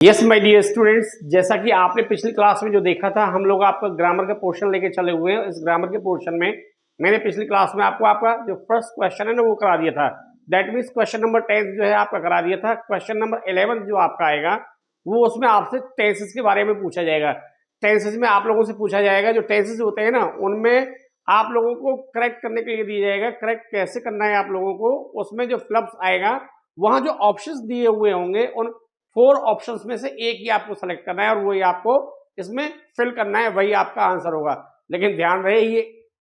Yes my dear students, जैसा कि आपने पिछली क्लास में जो देखा था, हम लोग आपका ग्रामर का पोर्शन लेके चले हुए हैं। इस ग्रामर के पोर्शन में मैंने पिछली क्लास में आपको आपका जो फर्स्ट क्वेश्चन है ना वो करा दिया था। दैट मीन्स क्वेश्चन नंबर 10 जो है आपका करा दिया था। क्वेश्चन नंबर 11 जो आपका आएगा वो उसमें आपसे टेंसेस के बारे में पूछा जाएगा। टेंसेस में आप लोगों से पूछा जाएगा, जो टेंसेस होते हैं ना उनमें आप लोगों को करेक्ट करने के लिए दिया जाएगा। करेक्ट कैसे करना है आप लोगों को, उसमें जो फ्लप्स आएगा वहां जो ऑप्शंस दिए हुए होंगे उन 4 ऑप्शंस में से एक ही आपको सेलेक्ट करना है और वही आपको इसमें फिल करना है, वही आपका आंसर होगा। लेकिन ध्यान रहे ये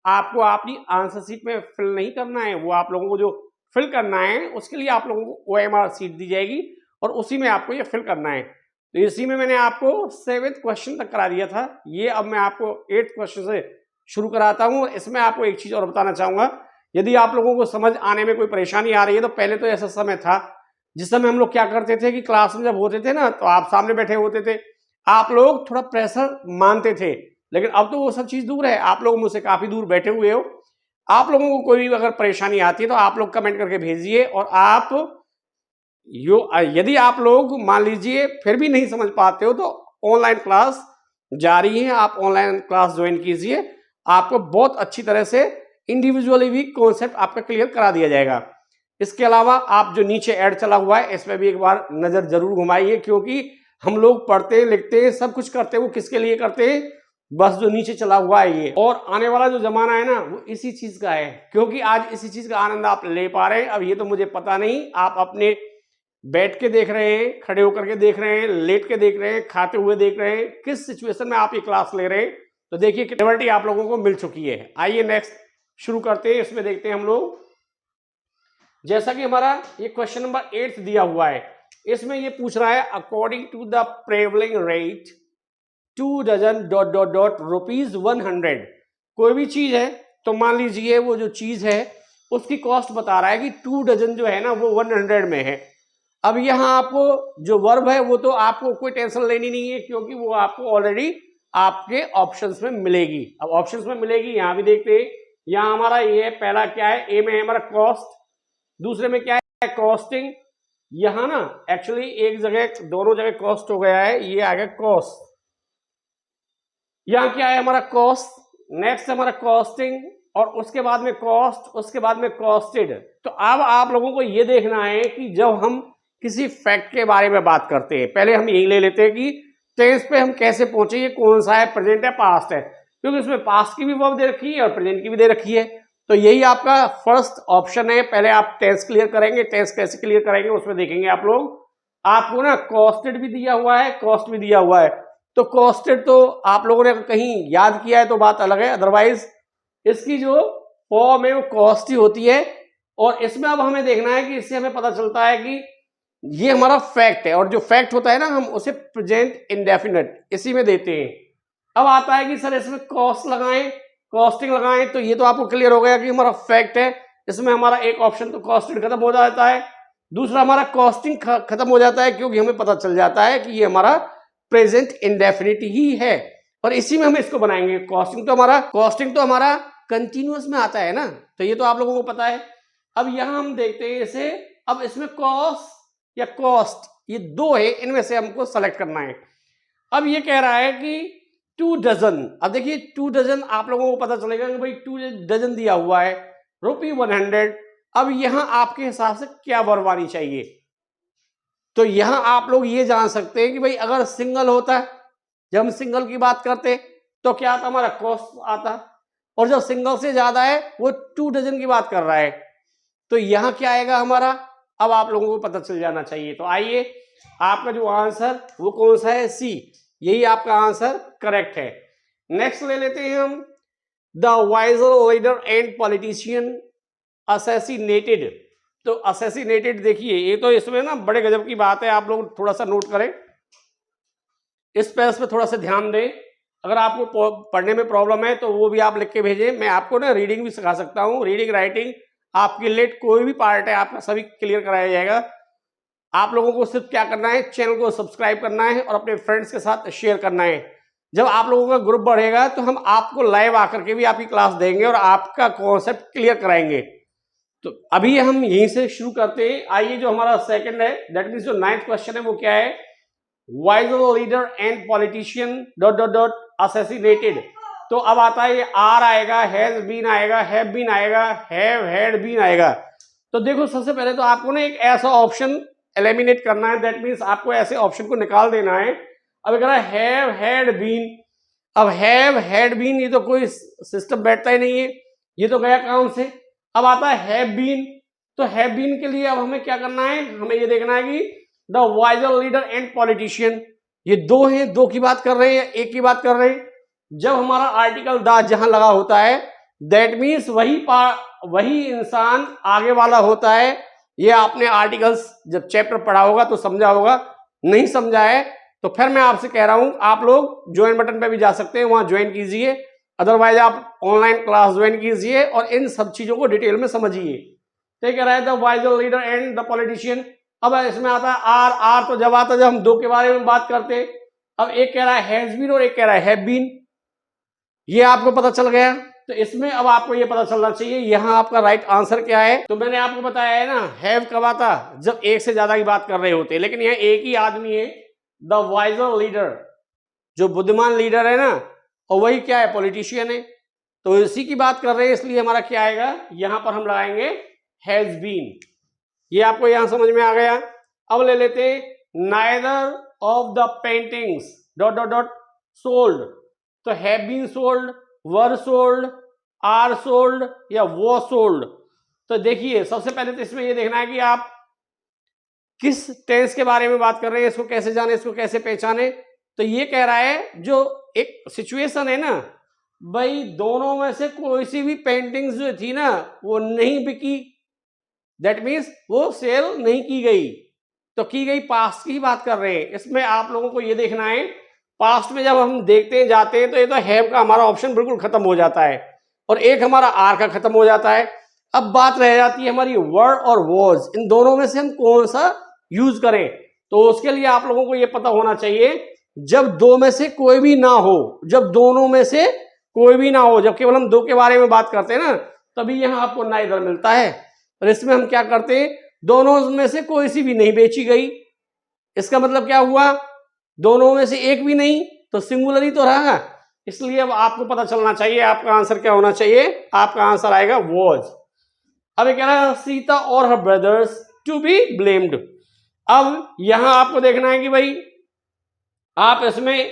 आपको अपनी आंसर शीट में फिल नहीं करना है, वो आप लोगों को जो फिल करना है उसके लिए आप लोगों को OMR शीट दी जाएगी और उसी में आपको ये फिल करना है। तो इसी में मैंने आपको 7th क्वेश्चन तक करा दिया था। ये अब मैं आपको 8th क्वेश्चन से शुरू कराता हूँ। इसमें आपको एक चीज और बताना चाहूंगा, यदि आप लोगों को समझ आने में कोई परेशानी आ रही है तो पहले तो ऐसा समय था जिस समय हम लोग क्या करते थे कि क्लास में जब होते थे ना तो आप सामने बैठे होते थे, आप लोग थोड़ा प्रेशर मानते थे। लेकिन अब तो वो सब चीज दूर है, आप लोग मुझसे काफी दूर बैठे हुए हो। आप लोगों को कोई भी अगर परेशानी आती है तो आप लोग कमेंट करके भेजिए। और आप यदि आप लोग मान लीजिए फिर भी नहीं समझ पाते हो तो ऑनलाइन क्लास जारी है, आप ऑनलाइन क्लास ज्वाइन कीजिए। आपको बहुत अच्छी तरह से इंडिविजुअली भी कॉन्सेप्ट आपका क्लियर करा दिया जाएगा। इसके अलावा आप जो नीचे ऐड चला हुआ है इसमें भी एक बार नजर जरूर घुमाइए, क्योंकि हम लोग पढ़ते लिखते सब कुछ करते वो किसके लिए करते हैं, बस जो नीचे चला हुआ है ये। और आने वाला जो जमाना है ना वो इसी चीज का है, क्योंकि आज इसी चीज का आनंद आप ले पा रहे हैं। अब ये तो मुझे पता नहीं आप अपने बैठ के देख रहे हैं, खड़े होकर के देख रहे हैं, लेट के देख रहे हैं, खाते हुए देख रहे हैं, किस सिचुएशन में आप ये क्लास ले रहे हैं। तो देखिए क्लेरिटी आप लोगों को मिल चुकी है। आइए नेक्स्ट शुरू करते हैं। इसमें देखते हैं हम लोग, जैसा कि हमारा ये क्वेश्चन नंबर 8 दिया हुआ है, इसमें ये पूछ रहा है according to the prevailing rate 2 dozen ... ₹100। कोई भी चीज है तो मान लीजिए वो जो चीज है उसकी कॉस्ट बता रहा है कि 2 डजन जो है ना वो 100 में है। अब यहाँ आपको जो वर्ब है वो तो आपको कोई टेंशन लेनी नहीं है, क्योंकि वो आपको ऑलरेडी आपके ऑप्शंस में मिलेगी। अब ऑप्शंस में मिलेगी, यहाँ भी देखते हैं। यहाँ हमारा ये पहला क्या है, ए में है हमारा कॉस्ट, दूसरे में क्या है कॉस्टिंग। यहां ना एक्चुअली एक जगह दोनों जगह कॉस्ट हो गया है, ये आ गया कॉस्ट। यहां क्या है हमारा कॉस्ट, नेक्स्ट हमारा कॉस्टिंग और उसके बाद में कॉस्ट, उसके बाद में कॉस्टेड। तो अब आप लोगों को ये देखना है कि जब हम किसी फैक्ट के बारे में बात करते हैं, पहले हम यही ले लेते हैं कि टेंस पे हम कैसे पहुंचे, ये कौन सा है, प्रेजेंट है पास्ट है, क्योंकि उसमें पास्ट की भी वर्ब दे रखी है और प्रेजेंट की भी दे रखी है। तो यही आपका फर्स्ट ऑप्शन है। पहले आप टेंस क्लियर करेंगे, टेंस कैसे क्लियर करेंगे उसमें देखेंगे आप लोग। आपको ना कॉस्टेड भी दिया हुआ है, कॉस्ट भी दिया हुआ है। तो कॉस्टेड तो आप लोगों ने कहीं याद किया है तो बात अलग है, अदरवाइज इसकी जो फॉर्म है वो कॉस्ट ही होती है। और इसमें अब हमें देखना है कि इससे हमें पता चलता है कि ये हमारा फैक्ट है, और जो फैक्ट होता है ना हम उसे प्रेजेंट इंडेफिनिट इसी में देते हैं। अब आता है कि सर इसमें कॉस्ट लगाएं, कॉस्टिंग लगाएं, तो ये तो आपको क्लियर हो गया कि हमारा फैक्ट है। इसमें हमारा एक ऑप्शन तो कॉस्टेड खत्म हो जाता है, दूसरा हमारा कॉस्टिंग खत्म हो जाता है, क्योंकि हमें पता चल जाता है कि ये हमारा प्रेजेंट इंडेफिनिट ही है और इसी में हम इसको बनाएंगे। कॉस्टिंग तो हमारा कंटिन्यूअस में आता है ना, तो ये तो आप लोगों को पता है। अब यहां हम देखते हैं इसे, अब इसमें कॉस्ट या कॉस्ट ये दो है, इनमें से हमको सेलेक्ट करना है। अब ये कह रहा है कि 2 डजन। अब देखिए 2 डजन आप लोगों को पता चलेगा कि भाई 2 डजन दिया हुआ है, ₹100। अब यहां आपके हिसाब से क्या वर्ब आनी चाहिए, तो यहां आप लोग ये जान सकते हैं कि भाई अगर सिंगल होता, जब हम सिंगल की बात करते तो क्या आता, हमारा कॉस्ट आता। और जब सिंगल से ज्यादा है, वो 2 डजन की बात कर रहा है, तो यहां क्या आएगा हमारा, अब आप लोगों को पता चल जाना चाहिए। तो आइए आपका जो आंसर वो कौन सा है, सी, यही आपका आंसर करेक्ट है। नेक्स्ट ले लेते हैं हम, the wiser leader and politician assassinated. तो असैसिनेटेड देखिए ये तो इसमें ना बड़े गजब की बात है, आप लोग थोड़ा सा नोट करें, इस पेज पे थोड़ा सा ध्यान दें। अगर आपको पढ़ने में प्रॉब्लम है तो वो भी आप लिख के भेजें, मैं आपको ना रीडिंग भी सिखा सकता हूँ। रीडिंग राइटिंग आपकी लेट कोई भी पार्ट है आपका सभी क्लियर कराया जाएगा। आप लोगों को सिर्फ क्या करना है, चैनल को सब्सक्राइब करना है और अपने फ्रेंड्स के साथ शेयर करना है। जब आप लोगों का ग्रुप बढ़ेगा तो हम आपको लाइव आकर के भी आपकी क्लास देंगे और आपका कॉन्सेप्ट क्लियर कराएंगे। तो अभी हम यहीं से शुरू करते हैं। आइए जो हमारा सेकंड है, दैट मीन्स जो 9th क्वेश्चन है वो क्या है, wiser leader and politician dot dot dot assassinated. तो अब आता है ये आर आएगा, हैज बीन आएगा, हैव बीन आएगा, हैव हैड बीन आएगा। तो देखो सबसे पहले तो आपको ना एक ऐसा ऑप्शन एलिमिनेट करना है, दैट मीन्स आपको ऐसे ऑप्शन को निकाल देना है। अब कह रहा है हैव हैड बीन, अब हैव हैड बीन ये तो कोई सिस्टम बैठता ही नहीं है, ये तो गया काम से। अब आता है हैव बीन, तो हैव बीन के लिए अब हमें क्या करना है, हमें ये देखना है कि the wiser leader and politician, ये दो हैं, दो की बात कर रहे हैं, एक की बात कर रहे हैं। जब हमारा आर्टिकल द जहां लगा होता है, दैट मीन्स वही इंसान आगे वाला होता है। ये आपने आर्टिकल्स जब चैप्टर पढ़ा होगा तो समझा होगा, नहीं समझा है तो फिर मैं आपसे कह रहा हूं आप लोग ज्वाइन बटन पे भी जा सकते हैं, वहां ज्वाइन कीजिए, अदरवाइज आप ऑनलाइन क्लास ज्वाइन कीजिए और इन सब चीजों को डिटेल में समझिए। तो कह रहा है the wiser leader and the politician. अब इसमें आता है आर, आर तो जब आता है जब हम दो के बारे में बात करते हैं। अब एक कह रहा है हैज बीन और एक कह रहा है हैव बीन, ये आपको पता चल गया। तो इसमें अब आपको ये पता चलना चाहिए यहां आपका राइट आंसर क्या है। तो मैंने आपको बताया है ना, हैव कब आता जब एक से ज्यादा की बात कर रहे होते, लेकिन यहां एक ही आदमी है, द वाइजर लीडर, जो बुद्धिमान लीडर है ना, और वही क्या है, पॉलिटिशियन है। तो इसी की बात कर रहे हैं, इसलिए हमारा क्या आएगा, यहां पर हम लगाएंगे हैज बीन। ये आपको यहां समझ में आ गया। अब ले लेते neither of the paintings dot dot dot sold. तो have been sold, were sold, are sold या वो सोल्ड। तो देखिए सबसे पहले तो इसमें ये देखना है कि आप किस टेंस के बारे में बात कर रहे हैं, इसको कैसे जाने, इसको कैसे पहचाने। तो ये कह रहा है जो एक सिचुएशन है ना भाई, दोनों में से कोई सी भी पेंटिंग्स जो थी ना वो नहीं बिकी, दैट मीन्स वो सेल नहीं की गई। तो की गई पास्ट की बात कर रहे हैं। इसमें आप लोगों को ये देखना है, पास्ट में जब हम देखते हैं जाते हैं तो ये तो हैव का हमारा ऑप्शन बिल्कुल खत्म हो जाता है और एक हमारा आर का खत्म हो जाता है। अब बात रह जाती है हमारी वर और वॉज, इन दोनों में से हम कौन सा यूज करें। तो उसके लिए आप लोगों को ये पता होना चाहिए, जब दो में से कोई भी ना हो, जब दोनों में से कोई भी ना हो, जब केवल हम दो के बारे में बात करते हैं ना, तभी यहां आपको नाइदर मिलता है। और इसमें हम क्या करते हैं, दोनों में से कोई सी भी नहीं बेची गई, इसका मतलब क्या हुआ, दोनों में से एक भी नहीं, तो सिंगुलर ही तो रहा। इसलिए अब आपको पता चलना चाहिए आपका आंसर क्या होना चाहिए, आपका आंसर आएगा वॉज। अब ये कह रहा है सीता और हर ब्रदर्स टू बी ब्लेम्ड। अब यहां आपको देखना है कि भाई आप इसमें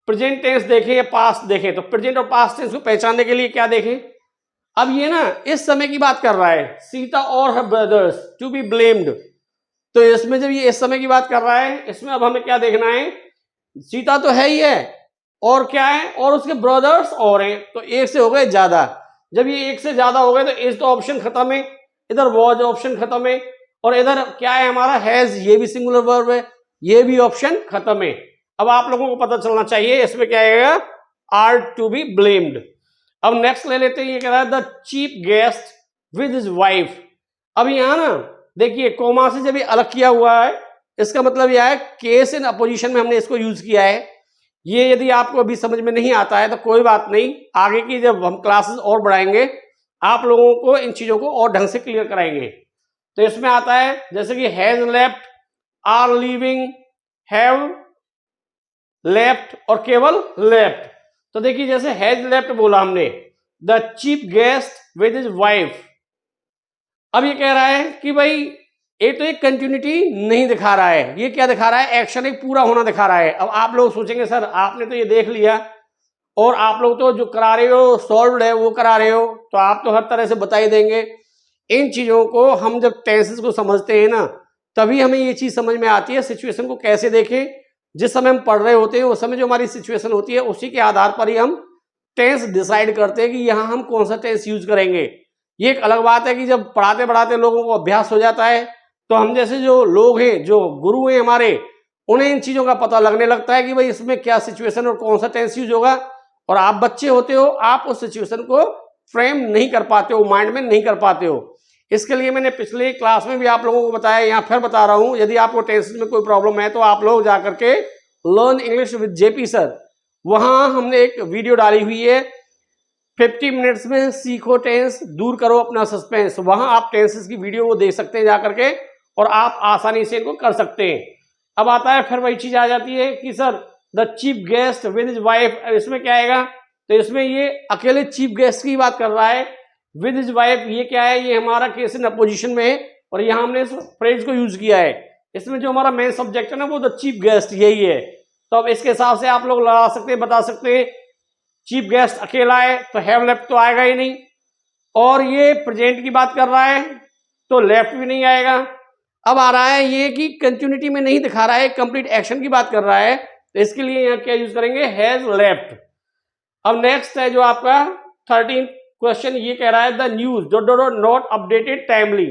प्रेजेंट टेंस देखें या पास्ट देखें। तो प्रेजेंट और पास्ट टेंस को पहचानने के लिए क्या देखें, अब ये ना इस समय की बात कर रहा है, सीता और हर ब्रदर्स टू बी ब्लेम्ड। तो इसमें जब ये इस समय की बात कर रहा है, इसमें अब हमें क्या देखना है, सीता तो है ही है और क्या है, और उसके ब्रदर्स और हैं, तो एक से हो गए ज्यादा। जब ये एक से ज्यादा हो गए तो इस तो ऑप्शन खत्म है, इधर वॉज ऑप्शन खत्म है, और इधर क्या है हमारा हैज, ये भी सिंगुलर वर्ब है, ये भी ऑप्शन खत्म है। अब आप लोगों को पता चलना चाहिए इसमें क्या आएगा, आर टू बी ब्लेम्ड। अब नेक्स्ट ले लेते हैं, ये कह रहा है the chief guest with his wife. अब यहां ना देखिए कोमा से जब ये अलग किया हुआ है, इसका मतलब यह है केस इन अपोजिशन में हमने इसको यूज किया है। ये यदि आपको अभी समझ में नहीं आता है तो कोई बात नहीं, आगे की जब हम क्लासेस और बढ़ाएंगे आप लोगों को इन चीजों को और ढंग से क्लियर कराएंगे। तो इसमें आता है जैसे कि has left, are leaving, have left और केवल लेफ्ट। तो देखिए जैसे हैज लेफ्ट बोला हमने, the chief guest with his wife. अब ये कह रहा है कि भाई ये तो एक कंटिन्यूटी नहीं दिखा रहा है, ये क्या दिखा रहा है, एक्शन एक पूरा होना दिखा रहा है। अब आप लोग सोचेंगे सर आपने तो ये देख लिया और आप लोग तो जो करा रहे हो सॉल्व्ड है वो करा रहे हो, तो आप तो हर तरह से बता ही देंगे। इन चीजों को हम जब टेंसेस को समझते हैं ना, तभी हमें ये चीज समझ में आती है सिचुएशन को कैसे देखें। जिस समय हम पढ़ रहे होते हैं उस समय जो हमारी सिचुएशन होती है उसी के आधार पर ही हम टेंस डिसाइड करते हैं कि यहाँ हम कौन सा टेंस यूज करेंगे। ये एक अलग बात है कि जब पढ़ाते पढ़ाते लोगों को अभ्यास हो जाता है तो हम जैसे जो लोग हैं, जो गुरु हैं हमारे, उन्हें इन चीजों का पता लगने लगता है कि भाई इसमें क्या सिचुएशन और कौन सा टेंस यूज होगा। और आप बच्चे होते हो, आप उस सिचुएशन को फ्रेम नहीं कर पाते हो, माइंड में नहीं कर पाते हो। इसके लिए मैंने पिछले क्लास में भी आप लोगों को बताया, यहाँ फिर बता रहा हूँ, यदि आपको टेंस में कोई प्रॉब्लम है तो आप लोग जाकर के learn English with JP sir, वहां हमने एक वीडियो डाली हुई है 50 मिनट्स में सीखो टेंस, दूर करो अपना सस्पेंस। वहां आप टेंसेस की वीडियो को देख सकते हैं जाकर के और आप आसानी से इनको कर सकते हैं। अब आता है फिर वही चीज आ जाती है कि sir the chief guest with his wife, इसमें क्या आएगा, तो इसमें ये अकेले चीफ गेस्ट की बात कर रहा है, विद हिज वाइफ ये क्या है, ये हमारा केस इन अपोजिशन में है और यहाँ हमने इस फ्रेज को यूज किया है। इसमें जो हमारा मेन सब्जेक्ट है ना वो द चीफ गेस्ट यही है। तो अब इसके हिसाब से आप लोग लगा सकते हैं, बता सकते हैं चीफ गेस्ट अकेला है तो हैव लेफ्ट तो आएगा ही नहीं, और ये प्रेजेंट की बात कर रहा है तो लेफ्ट भी नहीं आएगा। अब आ रहा है ये कि कंटिन्यूटी में नहीं दिखा रहा है, कंप्लीट एक्शन की बात कर रहा है, तो इसके लिए यहाँ क्या यूज करेंगे, हैज लेफ्ट। अब नेक्स्ट है जो आपका 13 क्वेश्चन, ये कह रहा है the news not updated timely.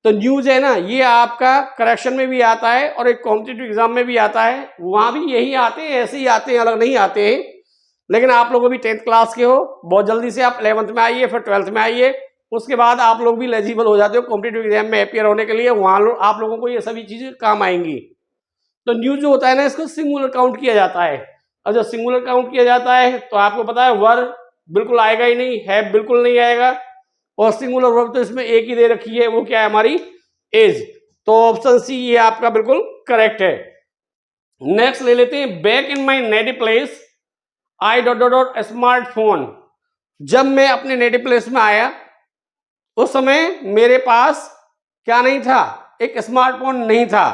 तो न्यूज है ना, ये आपका करेक्शन में भी आता है और एक कॉम्पिटिटिव एग्जाम में भी आता है, वहां भी यही आते हैं, ऐसे ही आते हैं, अलग नहीं आते हैं। लेकिन आप लोग अभी 10th क्लास के हो, बहुत जल्दी से आप 11th में आइए, फिर 12th में आइए, उसके बाद आप लोग भी एलिजिबल हो जाते हो कॉम्पिटिटिव एग्जाम में अपियर होने के लिए, वहां आप लोगों को ये सभी चीजें काम आएंगी। तो न्यूज जो होता है ना, इसको सिंगुलर काउंट किया जाता है, और जब सिंगुलर काउंट किया जाता है तो आपको पता है वर्ब बिल्कुल आएगा ही नहीं, है बिल्कुल नहीं आएगा, और सिंगुलर वर्ब तो इसमें एक ही दे रखी है, वो क्या है हमारी इज। तो ऑप्शन सी ये आपका बिल्कुल करेक्ट है। नेक्स्ट ले लेते हैं, back in my native place I smartphone. जब मैं अपने नेटिव प्लेस में आया उस समय मेरे पास क्या नहीं था, एक स्मार्टफोन नहीं था।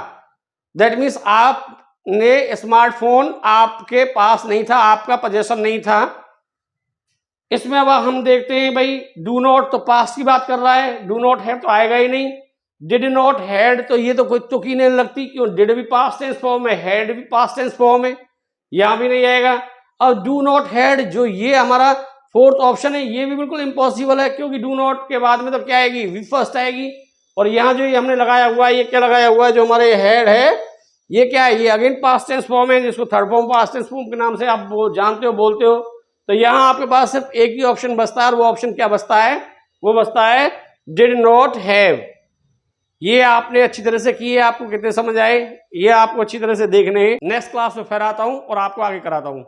दैट मीन्स आपने स्मार्टफोन आपके पास नहीं था, आपका पोजेशन नहीं था। इसमें अब हम देखते हैं भाई डू नॉट तो पास्ट की बात कर रहा है, डू नॉट हैव तो आएगा ही नहीं। डिड नॉट हैड तो ये तो कोई तुकी नहीं लगती, क्यों, डिड भी पास्ट टेंस फॉर्म है, हैड भी पास्ट टेंस फॉर्म है, यहां भी नहीं आएगा। और डू नॉट हैड जो ये हमारा फोर्थ ऑप्शन है, ये भी बिल्कुल इम्पॉसिबल है, क्योंकि डू नॉट के बाद में तो क्या आएगी, वी फर्स्ट आएगी। और यहाँ जो ये हमने लगाया हुआ है, ये क्या लगाया हुआ है, जो हमारे हैड है, ये क्या है, ये अगेन पास्ट टेंस फॉर्म है, जिसको third form past tense form के नाम से आप जानते हो, बोलते हो। तो यहाँ आपके पास सिर्फ एक ही ऑप्शन बचता है, और वो ऑप्शन क्या बचता है, वो बचता है डिड नॉट हैव। ये आपने अच्छी तरह से की है, आपको कितने समझ आए ये आपको अच्छी तरह से देखने हैं। नेक्स्ट क्लास में फिर आता हूं और आपको आगे कराता हूं।